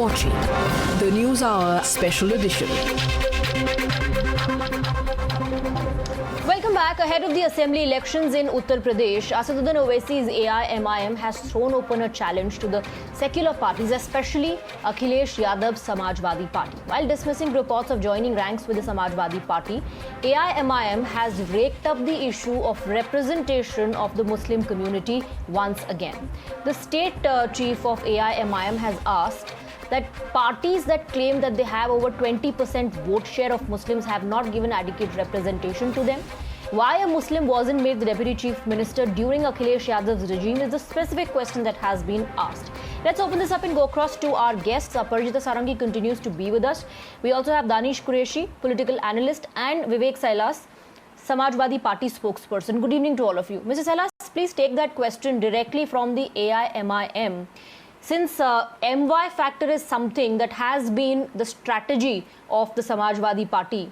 watching the News Hour Special Edition. Welcome back. Ahead of the assembly elections in Uttar Pradesh, Asaduddin Owaisi's AIMIM has thrown open a challenge to the secular parties, especially Akhilesh Yadav's Samajwadi Party. While dismissing reports of joining ranks with the Samajwadi Party, AIMIM has raked up the issue of representation of the Muslim community once again. The state chief of AIMIM has asked that parties that claim that they have over 20% vote share of Muslims have not given adequate representation to them. Why a Muslim wasn't made the deputy chief minister during Akhilesh Yadav's regime is the specific question that has been asked. Let's open this up and go across to our guests. Aparajita Sarangi continues to be with us. We also have Danish Qureshi, political analyst, and Vivek Sailas, Samajwadi Party spokesperson. Good evening to all of you. Mr. Sailas, please take that question directly from the AIMIM. Since MY factor is something that has been the strategy of the Samajwadi Party,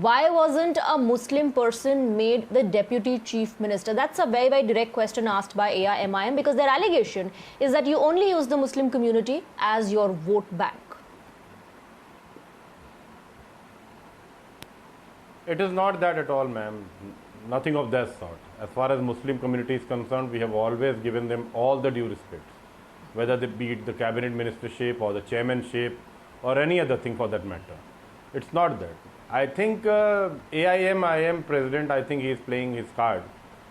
why wasn't a Muslim person made the deputy chief minister? That's a very, very direct question asked by AIMIM, because their allegation is that you only use the Muslim community as your vote bank. It is not that at all, ma'am. Nothing of that sort. As far as Muslim community is concerned, we have always given them all the due respect, whether they be it the cabinet ministership or the chairmanship or any other thing for that matter. It's not that. I think AIMIM president, I think he is playing his card,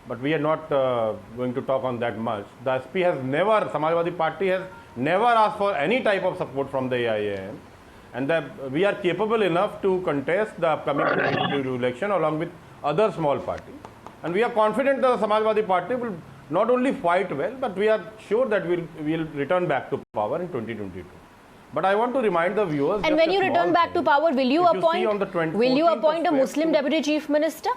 but we are not going to talk on that much. The SP has never, Samajwadi Party has never asked for any type of support from the AIMIM, and that we are capable enough to contest the upcoming election along with other small parties. And we are confident that the Samajwadi Party will not only fight well, but we are sure that we will return back to power in 2022. But I want to remind the viewers. And when you return back to power, will you appoint a Muslim deputy chief minister?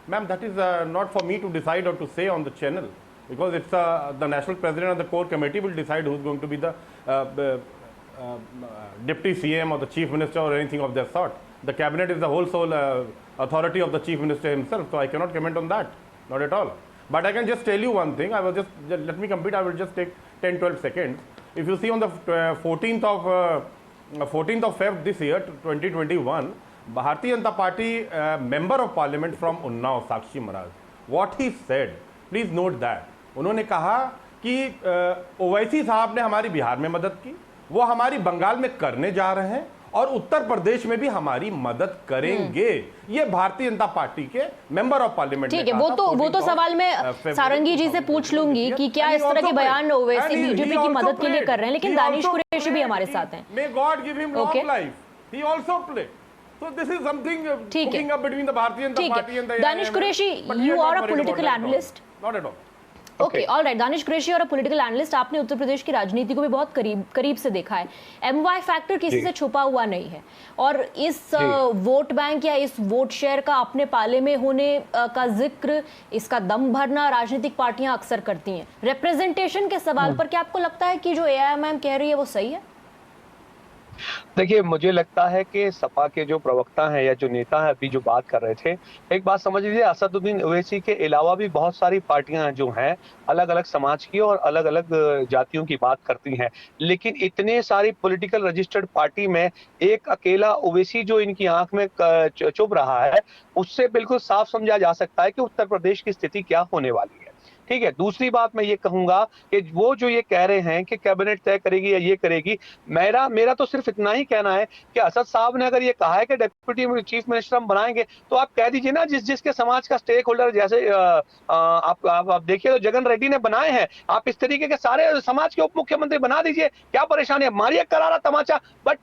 Ma'am, that is not for me to decide or to say on the channel, because it's the national president of the core committee will decide who's going to be the deputy CM or the chief minister or anything of that sort. The cabinet is the whole sole authority of the chief minister himself, so I cannot comment on that, not at all. But I can just tell you one thing. I will just let me complete. I will just take 10-12 seconds. If you see on the 14th of Feb this year, 2021, Bharatiya Janata Party member of parliament from Unnao, Sakshi Maharaj, what he said, please note that. उन्होंने कहा कि ओवैसी साहब ने हमारी बिहार में मदद की, वो हमारी बंगाल में करने जा रहे हैं और उत्तर प्रदेश में भी हमारी मदद करेंगे। ये भारतीय जनता पार्टी के मेंबर ऑफ पार्लियामेंट। ठीक है, वो तो सवाल मैं सारंगी जी से पूछ लूंगी कि क्या इस तरह के बयान ओवैसी बीजेपी की मदद के लिए कर रहे हैं, लेकिन दानिश कुरैशी भी हमारे साथ हैं। May God give him long life. He also played. So this is something cooking up between the Bharatiya Janata Party and the Danish Qureshi, you are a political analyst. Not at all. Okay, alright. Danish Qureshi और political analyst, आपने उत्तर प्रदेश की राजनीति को भी बहुत करीब से देखा है। एमवाई फैक्टर किसी से छुपा हुआ नहीं है, और इस वोट बैंक या इस वोट शेयर का अपने पाले में होने का जिक्र, इसका दम भरना राजनीतिक पार्टियां अक्सर करती हैं। रिप्रेजेंटेशन के सवाल पर क्या आपको लगता है कि जो एआईएमआईएम कह रही है वो सही है? देखिए, मुझे लगता है कि सपा के जो प्रवक्ता हैं या जो नेता हैं अभी जो बात कर रहे थे, एक बात समझ लीजिए, असदुद्दीन ओवैसी के अलावा भी बहुत सारी पार्टियां जो हैं अलग अलग समाज की और अलग अलग जातियों की बात करती हैं, लेकिन इतने सारी पॉलिटिकल रजिस्टर्ड पार्टी में एक अकेला ओवैसी जो इनकी आंख में चुभ रहा है, उससे बिल्कुल साफ समझा जा सकता है कि उत्तर प्रदेश की स्थिति क्या होने वाली है। ठीक है, दूसरी बात मैं ये कहूंगा कि वो जो ये कह रहे हैं कि कैबिनेट तय करेगी या ये करेगी, मेरा तो सिर्फ इतना ही कहना है कि असद साहब ने अगर ये कहा है कि डेप्यूटी चीफ मिनिस्टर हम बनाएंगे, तो आप कह दीजिए ना, जिसके समाज का स्टेक होल्डर, जैसे आप देखिए तो जगन रेड्डी ने बनाए हैं, आप इस तरीके के सारे समाज के उप मुख्यमंत्री बना दीजिए, क्या परेशानी है, मारिए करारा तमाचा। बट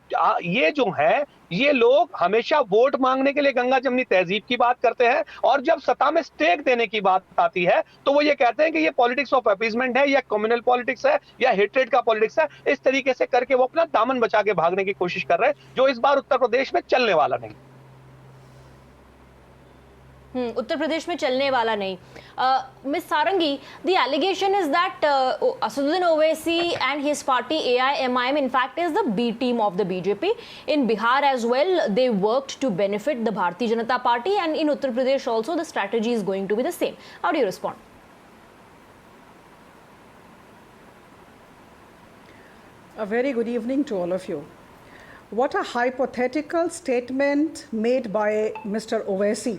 ये जो है, ये लोग हमेशा वोट मांगने के लिए गंगा जमनी तहजीब की बात करते हैं, और जब सत्ता में स्टेक देने की बात आती है तो वो ये कहते हैं कि ये पॉलिटिक्स ऑफ अपीजमेंट है या कम्युनल पॉलिटिक्स है या हेट्रेड का पॉलिटिक्स है। इस तरीके से करके वो अपना दामन बचा के भागने की कोशिश कर रहे हैं, जो इस बार उत्तर प्रदेश में चलने वाला नहीं। उत्तर प्रदेश में चलने वाला नहीं। Miss Sarangi, the allegation is that Asaduddin Owaisi and his party AIMIM in fact is the B team of the BJP. In Bihar as well, they worked to benefit the Bharatiya Janata Party, and in Uttar Pradesh also the strategy is going to be the same. How do you respond? A very good evening to all of you. What a hypothetical statement made by Mr. Owaisi.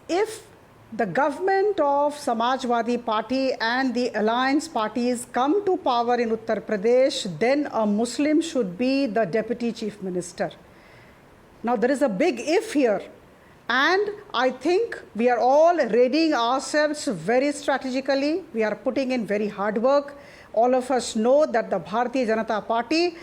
If the government of Samajwadi Party and the alliance parties come to power in Uttar Pradesh, then a Muslim should be the deputy chief minister. Now there is a big if here, and I think we are all readying ourselves very strategically. We are putting in very hard work. All of us know that the Bharatiya Janata Party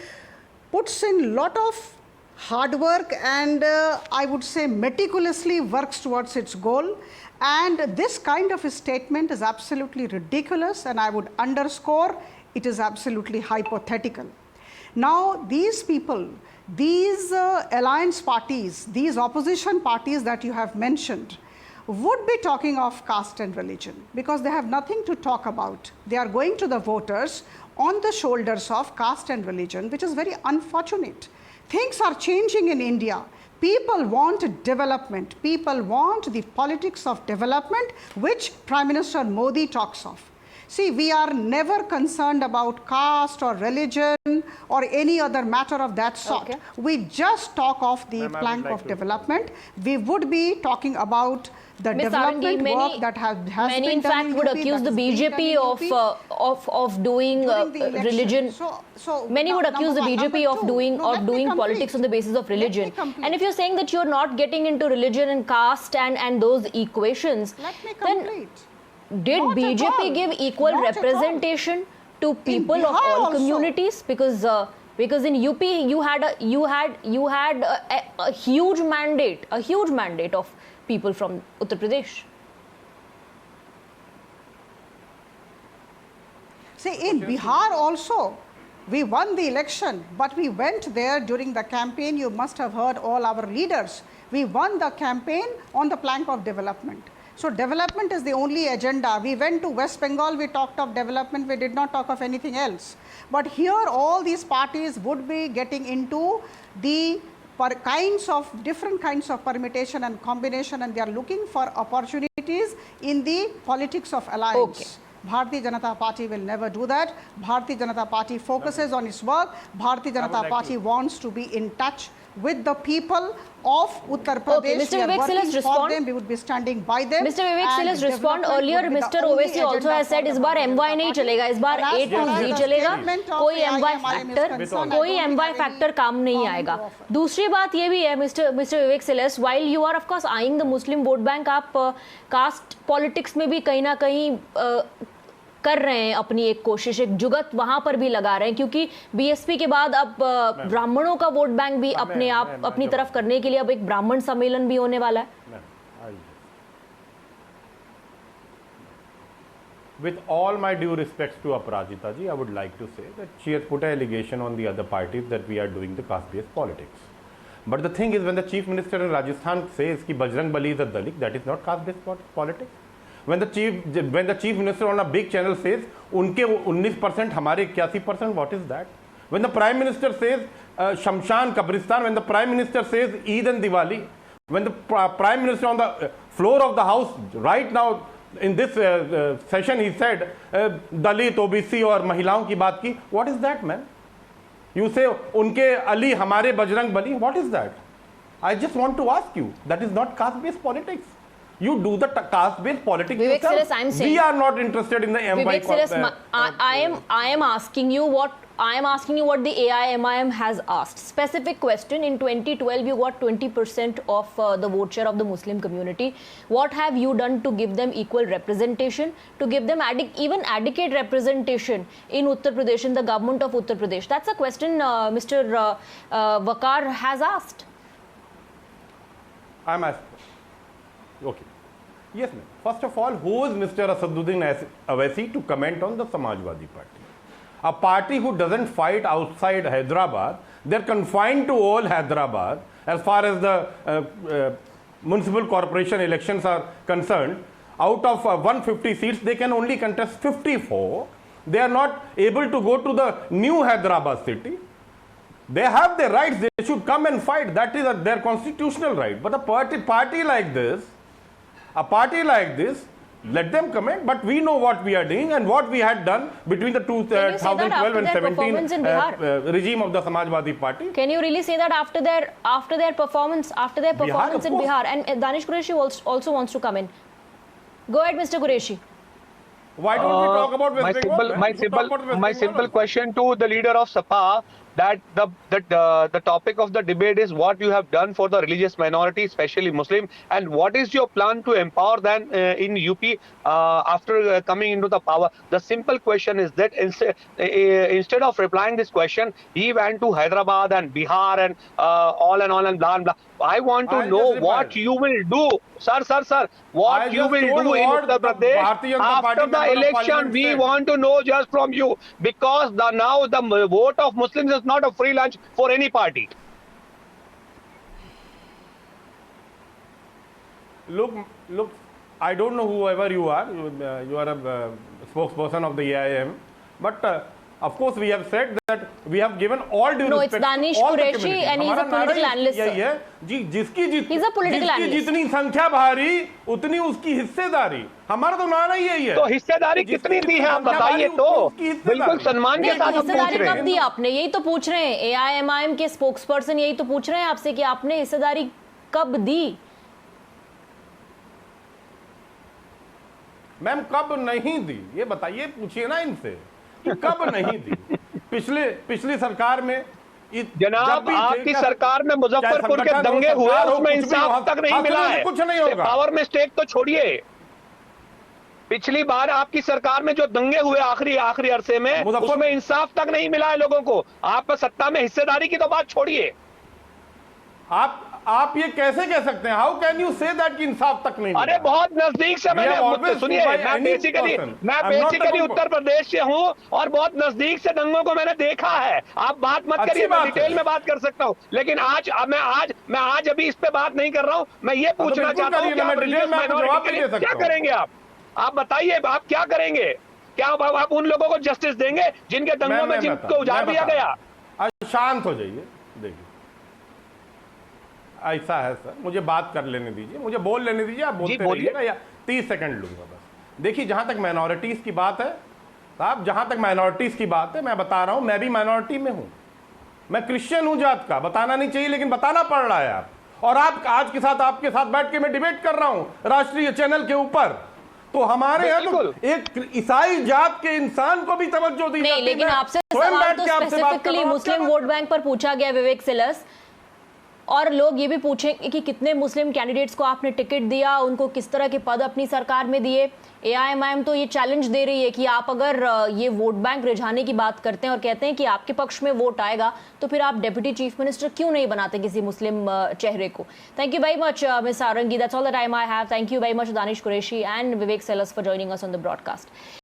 puts in lot of hard work and I would say meticulously works towards its goal. And this kind of a statement is absolutely ridiculous, and I would underscore it is absolutely hypothetical. Now these people, these alliance parties, these opposition parties that you have mentioned would be talking of caste and religion because they have nothing to talk about. They are going to the voters on the shoulders of caste and religion, which is very unfortunate. Things are changing in India. People want development. People want the politics of development, which Prime Minister Modi talks of. See, we are never concerned about caste or religion or any other matter of that sort. Okay. We just talk of the plank of development. We would be talking about the Ms. development Arandi, work that has many been in done fact in would UP, accuse that the is being BJP done in UP of doing during the election. religion. So Many would number accuse the one. BJP Number of two, doing no, let me complete. politics on the basis of Let me religion. complete. And if you're saying that you're not getting into religion and caste and those equations, Let me then complete. did Not at BJP all. give equal Not at all. representation to people of Bihar all also. communities? Because in UP you had a huge mandate of people from Uttar Pradesh. See, in Bihar also, we won the election, but we went there during the campaign. You must have heard all our leaders. We won the campaign on the plank of development. So development is the only agenda. We went to West Bengal, we talked of development, we did not talk of anything else. But here all these parties would be getting into the different kinds of permutation and combination, and they are looking for opportunities in the politics of alliance. Okay. Bharatiya Janata Party will never do that. Bharatiya Janata Party focuses on its work. Bharatiya Janata Party wants to be in touch with the people of Uttar Pradesh. Okay, Mr. We are Vivek, so let's working for respond. them. We would be standing by them. Mr. Vivek, so And let's respond. development Earlier, would be the Mr. only Owaisi also agenda has said for इस the bar Bharatiya MY Janata नहीं Party. चलेगा, इस बार And as A to far as Z the चलेगा, statement of कोई AIMIM MY is factor concerned, I कोई don't MY have factor any काम नहीं comment आएगा. to offer. दूसरी बात ये भी है मिस्टर विवेक सेलेस, while you are of course eyeing the Muslim vote bank, आप कास्ट पॉलिटिक्स में भी कहीं ना कहीं कर रहे हैं अपनी एक कोशिश, एक जुगत वहां पर भी लगा रहे हैं, क्योंकि बीएसपी के बाद अब ब्राह्मणों का वोट बैंक भी अपने आप अपनी तरफ करने के लिए अब एक ब्राह्मण सम्मेलन भी होने वाला है. With all my due respects to Aparajita ji, I would like to say that she has put an allegation on the other parties that we are doing the caste-based politics. But the thing is, when the chief minister in Rajasthan says that Bajrang Bali is a Dalit, that is not caste-based politics. When the chief minister on a big channel says, "Unke 19%, hamare 81%," what is that? When the prime minister says Shamshan, Kabristan, when the prime minister says Eid and Diwali, when the prime minister on the floor of the house right now in this session he said Dalit, OBC और महिलाओं की बात की, what is that, man? You say उनके अली हमारे Bajrang Bali, what is that? I just want to ask you, that is not caste-based politics. You do the caste-based politics Vivek yourself. Seles, I'm saying, we are not interested in the MY. Vivek Seles, I am asking you what the AIMIM has asked. Specific question. In 2012, you got 20% of the vote share of the Muslim community. What have you done to give them equal representation, to give them even adequate representation in Uttar Pradesh, in the government of Uttar Pradesh? That's a question Mr. Waqar has asked. I'm asking. Okay. Yes, ma'am. First of all, who is Mr. Asaduddin Owaisi to comment on the Samajwadi Party? A party who doesn't fight outside Hyderabad, they're confined to all Hyderabad as far as the municipal corporation elections are concerned. Out of 150 seats, they can only contest 54. They are not able to go to the new Hyderabad city. They have their rights, they should come and fight. That is their constitutional right. But a party like this let them comment, but we know what we are doing and what we had done between the 2012 and 17 regime of the Samajwadi Party. Can you really say that after their performance in Bihar? And Danish Qureshi also wants to come in. Go ahead, Mr. Qureshi. Why don't we talk about West Bengal? My simple question to the leader of SAPA, that the topic of the debate is what you have done for the religious minority, especially Muslim, and what is your plan to empower them in UP after coming into the power. The simple question is that instead of replying this question, he went to Hyderabad and Bihar and all and blah and blah. I want to know what you will do, sir. What you will do in Uttar Pradesh after the election. We want to know just from you, because now the vote of Muslims is not a free lunch for any party. Look, I don't know whoever you are. You are a spokesperson of the AIM, but of course we have said that we have given all due respect. No, it's Danish Qureshi and he's a political analyst. He's a political analyst. जितनी संख्या भारी उतनी उसकी हिस्सेदारी. हमारा तो नारा ही यही है. तो हिस्सेदारी कितनी दी है आप बताइए तो. बिल्कुल सम्मान के साथ हम पूछ रहे हैं. कब दी आपने, यही तो पूछ रहे हैं. AIMIM के स्पोक्सपर्सन यही तो पूछ रहे हैं आपसे कि आपने हिस्सेदारी कब दी. मैम कब नहीं दी ये बताइए, पूछिए ना इनसे कब नहीं दी. पिछली सरकार में जनाब आपकी सरकार में मुजफ्फरपुर के दंगे हुए, उसमें इंसाफ तक नहीं मिला है. कुछ नहीं होगा. पावर में स्टेक तो छोड़िए, पिछली बार आपकी सरकार में जो दंगे हुए आखिरी अरसे में, उसमें इंसाफ तक नहीं मिला है लोगों को. आप सत्ता में हिस्सेदारी की तो बात छोड़िए. आप ये कैसे कह सकते हैं? How can you say that कि इंसाफ तक नहीं? अरे बहुत नजदीक से मैंने, सुनिए, मैं बेसिकली उत्तर प्रदेश से हूं और बहुत नजदीक से दंगों को मैंने देखा है. आप बात मत करिए, मैं डिटेल में बात कर सकता हूं, लेकिन मैं आज अभी इस पे बात नहीं कर रहा हूं. मैं ये पूछना चाहता हूं क्या करेंगे आप बताइए, आप क्या करेंगे? क्या आप उन लोगों को जस्टिस देंगे जिनके दंगों में जिनको उजाड़ दिया गया? शांत हो जाइए. देखिए ऐसा है सर, मुझे बात कर लेने दीजिए, मुझे बोल लेने दीजिए. आप बोलते रहिएगा या 30 सेकंड लूंगा बस. देखिए जहां तक माइनॉरिटीज की बात है साहब, जहां तक माइनॉरिटीज की बात है, मैं बता रहा हूं, मैं भी माइनॉरिटी में हूं. मैं क्रिश्चियन हूं जात का, बताना नहीं चाहिए लेकिन बताना पड़ रहा है. आप और आप आज के साथ आपके साथ बैठ के मैं डिबेट कर रहा हूं राष्ट्रीय चैनल के ऊपर. तो हमारे यहाँ तो एक ईसाई जात के इंसान को भी तवज्जो दी जाती है. लेकिन आपसे सवाल तो स्पेसिफिकली मुस्लिम वोट बैंक पर पूछा गया, विवेक सिलस. और लोग ये भी पूछेंगे कि कितने मुस्लिम कैंडिडेट्स को आपने टिकट दिया, उनको किस तरह के पद अपनी सरकार में दिए. AIMIM तो ये चैलेंज दे रही है कि आप अगर ये वोट बैंक रिझाने की बात करते हैं और कहते हैं कि आपके पक्ष में वोट आएगा, तो फिर आप डेप्यूटी चीफ मिनिस्टर क्यों नहीं बनाते किसी मुस्लिम चेहरे को. Thank you very much miss sarangi. That's all the time I have. Thank you very much Danish Qureshi and Vivek cells for joining us on the broadcast.